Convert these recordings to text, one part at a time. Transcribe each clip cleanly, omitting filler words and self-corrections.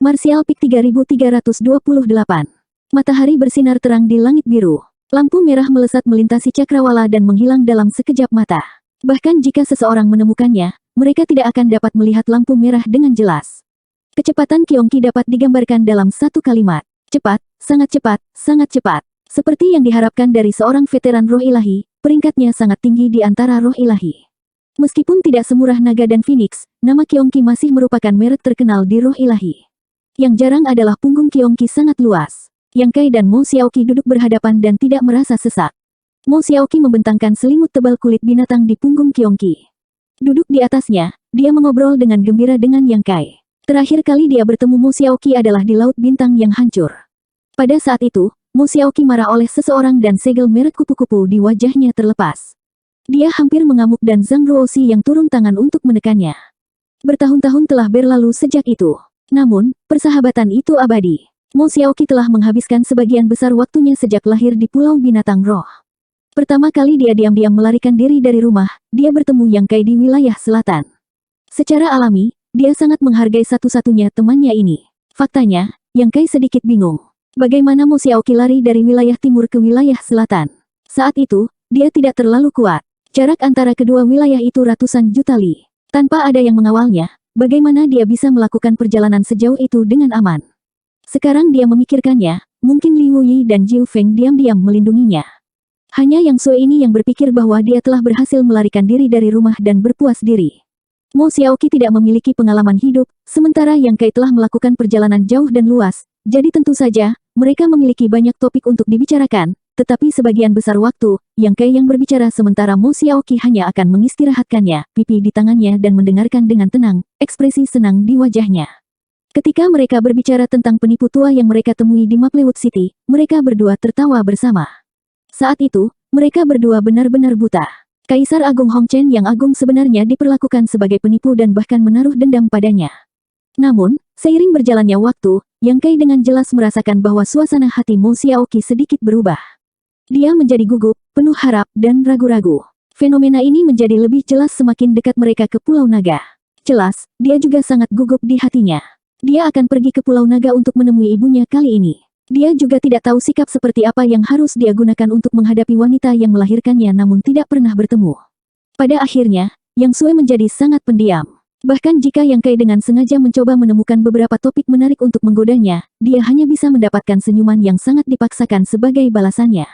Martial Peak 3328. Matahari bersinar terang di langit biru. Lampu merah melesat melintasi cakrawala dan menghilang dalam sekejap mata. Bahkan jika seseorang menemukannya, mereka tidak akan dapat melihat lampu merah dengan jelas. Kecepatan Kyongki dapat digambarkan dalam satu kalimat. Cepat, sangat cepat, sangat cepat. Seperti yang diharapkan dari seorang veteran roh ilahi, peringkatnya sangat tinggi di antara roh ilahi. Meskipun tidak semurah naga dan phoenix, nama Kyongki masih merupakan merek terkenal di roh ilahi. Yang jarang adalah punggung Kyongki sangat luas. Yang Kai dan Mo Xiaoqi duduk berhadapan dan tidak merasa sesak. Mo Xiaoqi membentangkan selimut tebal kulit binatang di punggung Kyongki. Duduk di atasnya, dia mengobrol dengan gembira dengan Yang Kai. Terakhir kali dia bertemu Mo Xiaoqi adalah di Laut Bintang yang hancur. Pada saat itu, Mo Xiaoqi marah oleh seseorang dan segel merek kupu-kupu di wajahnya terlepas. Dia hampir mengamuk dan Zhang Ruoxi yang turun tangan untuk menekannya. Bertahun-tahun telah berlalu sejak itu. Namun, persahabatan itu abadi. Mo Xiaoqi telah menghabiskan sebagian besar waktunya sejak lahir di Pulau Binatang Roh. Pertama kali dia diam-diam melarikan diri dari rumah, dia bertemu Yang Kai di wilayah selatan. Secara alami, dia sangat menghargai satu-satunya temannya ini. Faktanya, Yang Kai sedikit bingung. Bagaimana Mo Xiaoqi lari dari wilayah timur ke wilayah selatan? Saat itu, dia tidak terlalu kuat. Jarak antara kedua wilayah itu ratusan juta li. Tanpa ada yang mengawalnya, bagaimana dia bisa melakukan perjalanan sejauh itu dengan aman? Sekarang dia memikirkannya, mungkin Liu Yi dan Jiu Feng diam-diam melindunginya. Hanya Yang Sui ini yang berpikir bahwa dia telah berhasil melarikan diri dari rumah dan berpuas diri. Mo Xiaoqi tidak memiliki pengalaman hidup, sementara Yang Kai telah melakukan perjalanan jauh dan luas, jadi tentu saja, mereka memiliki banyak topik untuk dibicarakan, tetapi sebagian besar waktu, Yang Kai yang berbicara sementara Mo Xiaoqi hanya akan mengistirahatkannya, pipi di tangannya dan mendengarkan dengan tenang, ekspresi senang di wajahnya. Ketika mereka berbicara tentang penipu tua yang mereka temui di Maplewood City, mereka berdua tertawa bersama. Saat itu, mereka berdua benar-benar buta. Kaisar Agung Hongchen yang agung sebenarnya diperlakukan sebagai penipu dan bahkan menaruh dendam padanya. Namun, seiring berjalannya waktu, Yang Kai dengan jelas merasakan bahwa suasana hati Mo Xiaoqi sedikit berubah. Dia menjadi gugup, penuh harap, dan ragu-ragu. Fenomena ini menjadi lebih jelas semakin dekat mereka ke Pulau Naga. Jelas, dia juga sangat gugup di hatinya. Dia akan pergi ke Pulau Naga untuk menemui ibunya kali ini. Dia juga tidak tahu sikap seperti apa yang harus dia gunakan untuk menghadapi wanita yang melahirkannya namun tidak pernah bertemu. Pada akhirnya, Yang Sui menjadi sangat pendiam. Bahkan jika Yang Kai dengan sengaja mencoba menemukan beberapa topik menarik untuk menggodanya, dia hanya bisa mendapatkan senyuman yang sangat dipaksakan sebagai balasannya.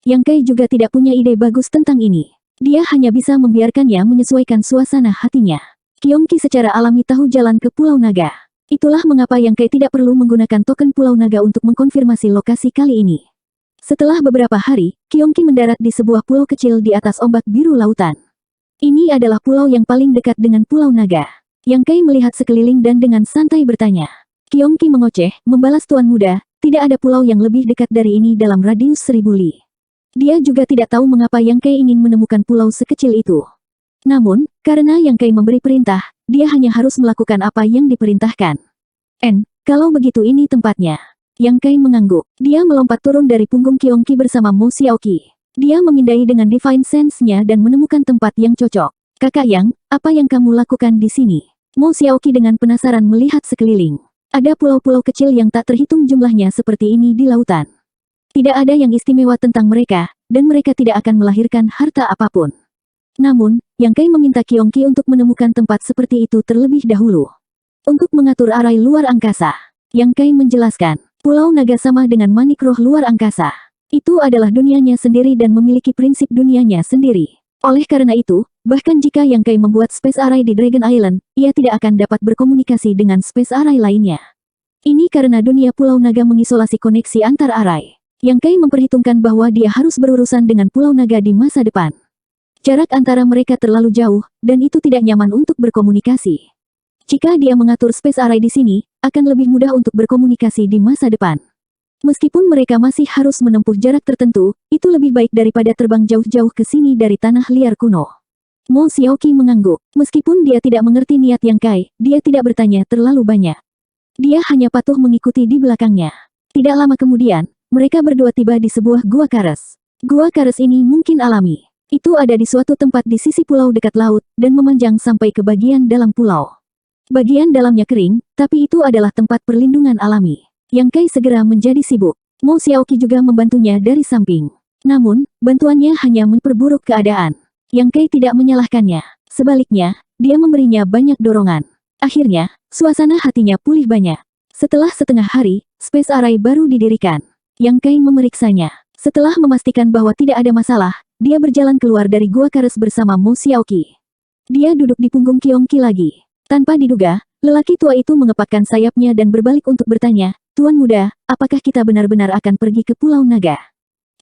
Yang Kai juga tidak punya ide bagus tentang ini. Dia hanya bisa membiarkannya menyesuaikan suasana hatinya. Kyongki secara alami tahu jalan ke Pulau Naga. Itulah mengapa Yang Kai tidak perlu menggunakan token Pulau Naga untuk mengkonfirmasi lokasi kali ini. Setelah beberapa hari, Kyongki mendarat di sebuah pulau kecil di atas ombak biru lautan. Ini adalah pulau yang paling dekat dengan Pulau Naga. Yang Kai melihat sekeliling dan dengan santai bertanya. Kyongki mengoceh, membalas tuan muda, tidak ada pulau yang lebih dekat dari ini dalam radius 1000 li. Dia juga tidak tahu mengapa Yang Kai ingin menemukan pulau sekecil itu. Namun, karena Yang Kai memberi perintah, dia hanya harus melakukan apa yang diperintahkan. Kalau begitu ini tempatnya. Yang Kai mengangguk. Dia melompat turun dari punggung Kyongki bersama Mo Xiaoqi. Dia memindai dengan Divine Sense-nya dan menemukan tempat yang cocok. Kakak Yang, apa yang kamu lakukan di sini? Mo Xiaoqi dengan penasaran melihat sekeliling. Ada pulau-pulau kecil yang tak terhitung jumlahnya seperti ini di lautan. Tidak ada yang istimewa tentang mereka, dan mereka tidak akan melahirkan harta apapun. Namun, Yang Kai meminta Kyongki untuk menemukan tempat seperti itu terlebih dahulu. Untuk mengatur arai luar angkasa. Yang Kai menjelaskan, Pulau Naga sama dengan manik roh luar angkasa. Itu adalah dunianya sendiri dan memiliki prinsip dunianya sendiri. Oleh karena itu, bahkan jika Yang Kai membuat Space Array di Dragon Island, ia tidak akan dapat berkomunikasi dengan Space Array lainnya. Ini karena dunia Pulau Naga mengisolasi koneksi antar array. Yang Kai memperhitungkan bahwa dia harus berurusan dengan Pulau Naga di masa depan. Jarak antara mereka terlalu jauh, dan itu tidak nyaman untuk berkomunikasi. Jika dia mengatur Space Array di sini, akan lebih mudah untuk berkomunikasi di masa depan. Meskipun mereka masih harus menempuh jarak tertentu, itu lebih baik daripada terbang jauh-jauh ke sini dari tanah liar kuno. Mo Xiaoqi mengangguk. Meskipun dia tidak mengerti niat Yang Kai, dia tidak bertanya terlalu banyak. Dia hanya patuh mengikuti di belakangnya. Tidak lama kemudian, mereka berdua tiba di sebuah gua kares. Gua kares ini mungkin alami. Itu ada di suatu tempat di sisi pulau dekat laut, dan memanjang sampai ke bagian dalam pulau. Bagian dalamnya kering, tapi itu adalah tempat perlindungan alami. Yang Kai segera menjadi sibuk. Mo Xiaoqi juga membantunya dari samping. Namun, bantuannya hanya memperburuk keadaan. Yang Kai tidak menyalahkannya. Sebaliknya, dia memberinya banyak dorongan. Akhirnya, suasana hatinya pulih banyak. Setelah setengah hari, Space Array baru didirikan. Yang Kai memeriksanya. Setelah memastikan bahwa tidak ada masalah, dia berjalan keluar dari gua Kares bersama Mo Xiaoqi. Dia duduk di punggung Qiongqi lagi. Tanpa diduga, lelaki tua itu mengepakkan sayapnya dan berbalik untuk bertanya, "Tuan muda, apakah kita benar-benar akan pergi ke Pulau Naga?"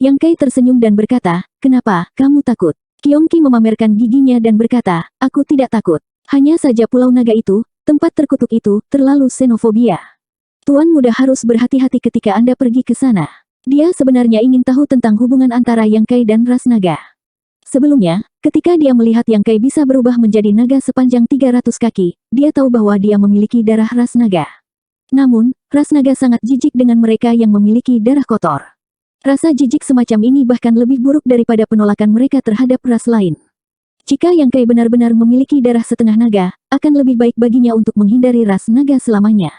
Yang Kai tersenyum dan berkata, "Kenapa, kamu takut?" Qiongqi memamerkan giginya dan berkata, "Aku tidak takut. Hanya saja Pulau Naga itu, tempat terkutuk itu, terlalu xenofobia. Tuan muda harus berhati-hati ketika Anda pergi ke sana." Dia sebenarnya ingin tahu tentang hubungan antara Yang Kai dan ras naga. Sebelumnya, ketika dia melihat Yang Kai bisa berubah menjadi naga sepanjang 300 kaki, dia tahu bahwa dia memiliki darah ras naga. Namun, ras naga sangat jijik dengan mereka yang memiliki darah kotor. Rasa jijik semacam ini bahkan lebih buruk daripada penolakan mereka terhadap ras lain. Jika Yang Kai benar-benar memiliki darah setengah naga, akan lebih baik baginya untuk menghindari ras naga selamanya.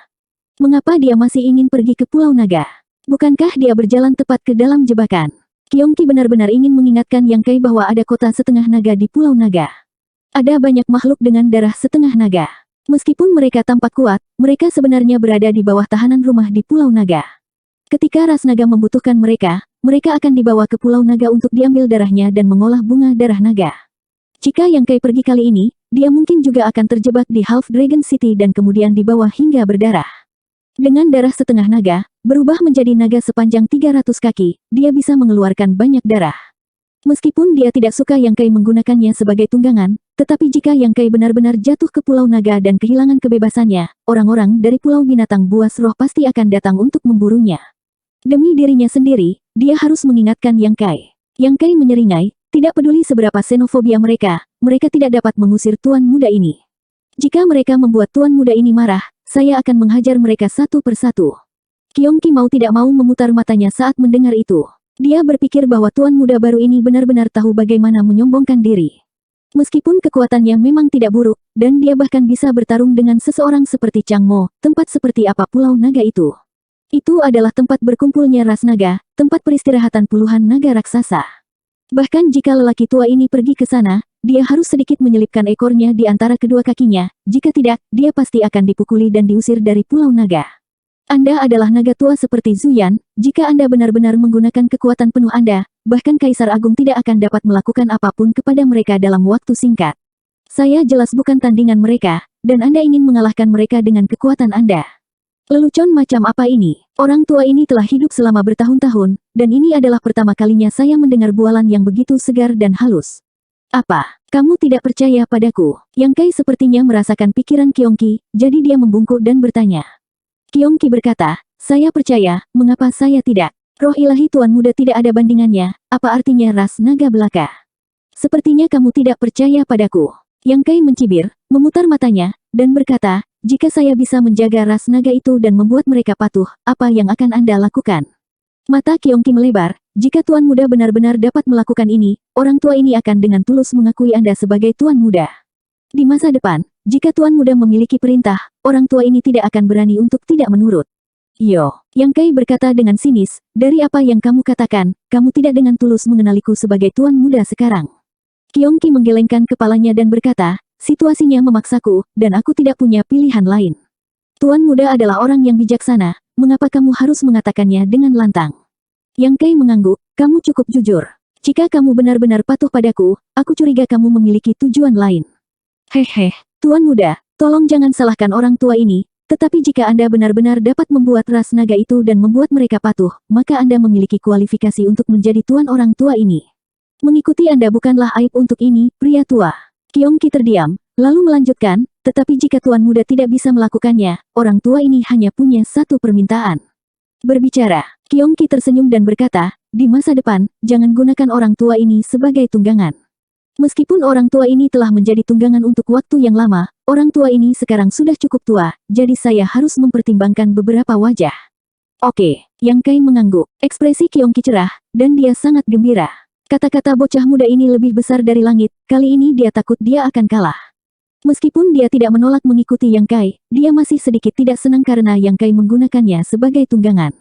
Mengapa dia masih ingin pergi ke Pulau Naga? Bukankah dia berjalan tepat ke dalam jebakan? Qiongqi benar-benar ingin mengingatkan Yang Kai bahwa ada kota setengah naga di Pulau Naga. Ada banyak makhluk dengan darah setengah naga. Meskipun mereka tampak kuat, mereka sebenarnya berada di bawah tahanan rumah di Pulau Naga. Ketika ras naga membutuhkan mereka, mereka akan dibawa ke Pulau Naga untuk diambil darahnya dan mengolah bunga darah naga. Jika Yang Kai pergi kali ini, dia mungkin juga akan terjebak di Half Dragon City dan kemudian dibawa hingga berdarah. Dengan darah setengah naga, berubah menjadi naga sepanjang 300 kaki, dia bisa mengeluarkan banyak darah. Meskipun dia tidak suka Yang Kai menggunakannya sebagai tunggangan, tetapi jika Yang Kai benar-benar jatuh ke Pulau Naga dan kehilangan kebebasannya, orang-orang dari Pulau Binatang Buas Roh pasti akan datang untuk memburunya. Demi dirinya sendiri, dia harus mengingatkan Yang Kai. Yang Kai menyeringai, tidak peduli seberapa xenofobia mereka tidak dapat mengusir tuan muda ini. Jika mereka membuat tuan muda ini marah, saya akan menghajar mereka satu persatu. Qiongqi mau tidak mau memutar matanya saat mendengar itu. Dia berpikir bahwa tuan muda baru ini benar-benar tahu bagaimana menyombongkan diri. Meskipun kekuatannya memang tidak buruk, dan dia bahkan bisa bertarung dengan seseorang seperti Chang Mo, tempat seperti apa Pulau Naga itu? Itu adalah tempat berkumpulnya ras naga, tempat peristirahatan puluhan naga raksasa. Bahkan jika lelaki tua ini pergi ke sana, dia harus sedikit menyelipkan ekornya di antara kedua kakinya, jika tidak, dia pasti akan dipukuli dan diusir dari Pulau Naga. Anda adalah naga tua seperti Zuyan, jika Anda benar-benar menggunakan kekuatan penuh Anda, bahkan Kaisar Agung tidak akan dapat melakukan apapun kepada mereka dalam waktu singkat. Saya jelas bukan tandingan mereka, dan Anda ingin mengalahkan mereka dengan kekuatan Anda. Lelucon macam apa ini? Orang tua ini telah hidup selama bertahun-tahun, dan ini adalah pertama kalinya saya mendengar bualan yang begitu segar dan halus. Apa? Kamu tidak percaya padaku? Yang Kai sepertinya merasakan pikiran Qiongqi, jadi dia membungkuk dan bertanya. Qiongqi berkata, saya percaya, mengapa saya tidak? Roh ilahi tuan muda tidak ada bandingannya, apa artinya ras naga belaka? Sepertinya kamu tidak percaya padaku. Yang Kai mencibir, memutar matanya, dan berkata, jika saya bisa menjaga ras naga itu dan membuat mereka patuh, apa yang akan Anda lakukan? Mata Qiongqi melebar, jika tuan muda benar-benar dapat melakukan ini, orang tua ini akan dengan tulus mengakui Anda sebagai tuan muda. Di masa depan, jika tuan muda memiliki perintah, orang tua ini tidak akan berani untuk tidak menurut. Yo, Yang Kai berkata dengan sinis, dari apa yang kamu katakan, kamu tidak dengan tulus mengenaliku sebagai tuan muda sekarang. Qiongqi menggelengkan kepalanya dan berkata, situasinya memaksaku, dan aku tidak punya pilihan lain. Tuan muda adalah orang yang bijaksana, mengapa kamu harus mengatakannya dengan lantang? Yang Kai mengangguk, kamu cukup jujur. Jika kamu benar-benar patuh padaku, aku curiga kamu memiliki tujuan lain. Hehe, tuan muda, tolong jangan salahkan orang tua ini, tetapi jika Anda benar-benar dapat membuat ras naga itu dan membuat mereka patuh, maka Anda memiliki kualifikasi untuk menjadi tuan orang tua ini. Mengikuti Anda bukanlah aib untuk ini, pria tua. Qiongqi terdiam, lalu melanjutkan, tetapi jika tuan muda tidak bisa melakukannya, orang tua ini hanya punya satu permintaan. Berbicara, Qiongqi tersenyum dan berkata, di masa depan, jangan gunakan orang tua ini sebagai tunggangan. Meskipun orang tua ini telah menjadi tunggangan untuk waktu yang lama, orang tua ini sekarang sudah cukup tua, jadi saya harus mempertimbangkan beberapa wajah. Oke, Yang Kai mengangguk, ekspresi Qiongqi cerah, dan dia sangat gembira. Kata-kata bocah muda ini lebih besar dari langit, kali ini dia takut dia akan kalah. Meskipun dia tidak menolak mengikuti Yang Kai, dia masih sedikit tidak senang karena Yang Kai menggunakannya sebagai tunggangan.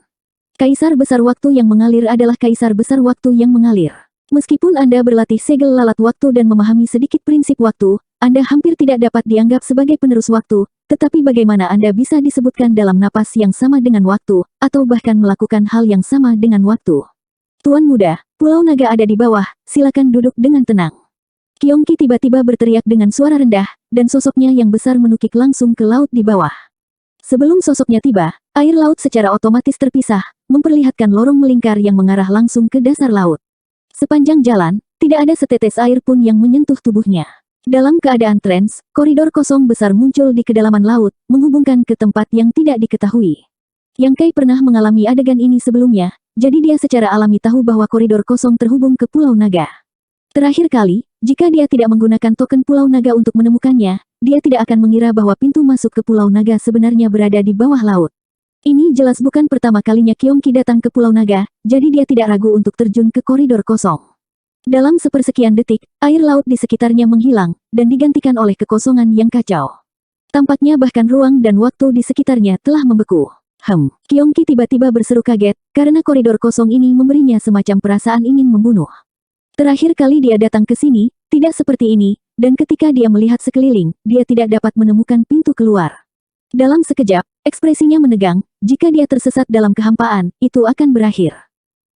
Kaisar besar waktu yang mengalir adalah kaisar besar waktu yang mengalir. Meskipun Anda berlatih segel lalat waktu dan memahami sedikit prinsip waktu, Anda hampir tidak dapat dianggap sebagai penerus waktu, tetapi bagaimana Anda bisa disebutkan dalam napas yang sama dengan waktu, atau bahkan melakukan hal yang sama dengan waktu? Tuan muda, Pulau Naga ada di bawah, silakan duduk dengan tenang. Kyongki tiba-tiba berteriak dengan suara rendah, dan sosoknya yang besar menukik langsung ke laut di bawah. Sebelum sosoknya tiba, air laut secara otomatis terpisah, memperlihatkan lorong melingkar yang mengarah langsung ke dasar laut. Sepanjang jalan, tidak ada setetes air pun yang menyentuh tubuhnya. Dalam keadaan trans, koridor kosong besar muncul di kedalaman laut, menghubungkan ke tempat yang tidak diketahui. Yang Kai pernah mengalami adegan ini sebelumnya, jadi dia secara alami tahu bahwa koridor kosong terhubung ke Pulau Naga. Terakhir kali, jika dia tidak menggunakan token Pulau Naga untuk menemukannya, dia tidak akan mengira bahwa pintu masuk ke Pulau Naga sebenarnya berada di bawah laut. Ini jelas bukan pertama kalinya Kyongki datang ke Pulau Naga, jadi dia tidak ragu untuk terjun ke koridor kosong. Dalam sepersekian detik, air laut di sekitarnya menghilang, dan digantikan oleh kekosongan yang kacau. Tampaknya bahkan ruang dan waktu di sekitarnya telah membeku. Kyongki tiba-tiba berseru kaget, karena koridor kosong ini memberinya semacam perasaan ingin membunuh. Terakhir kali dia datang ke sini, tidak seperti ini, dan ketika dia melihat sekeliling, dia tidak dapat menemukan pintu keluar. Dalam sekejap, ekspresinya menegang, jika dia tersesat dalam kehampaan, itu akan berakhir.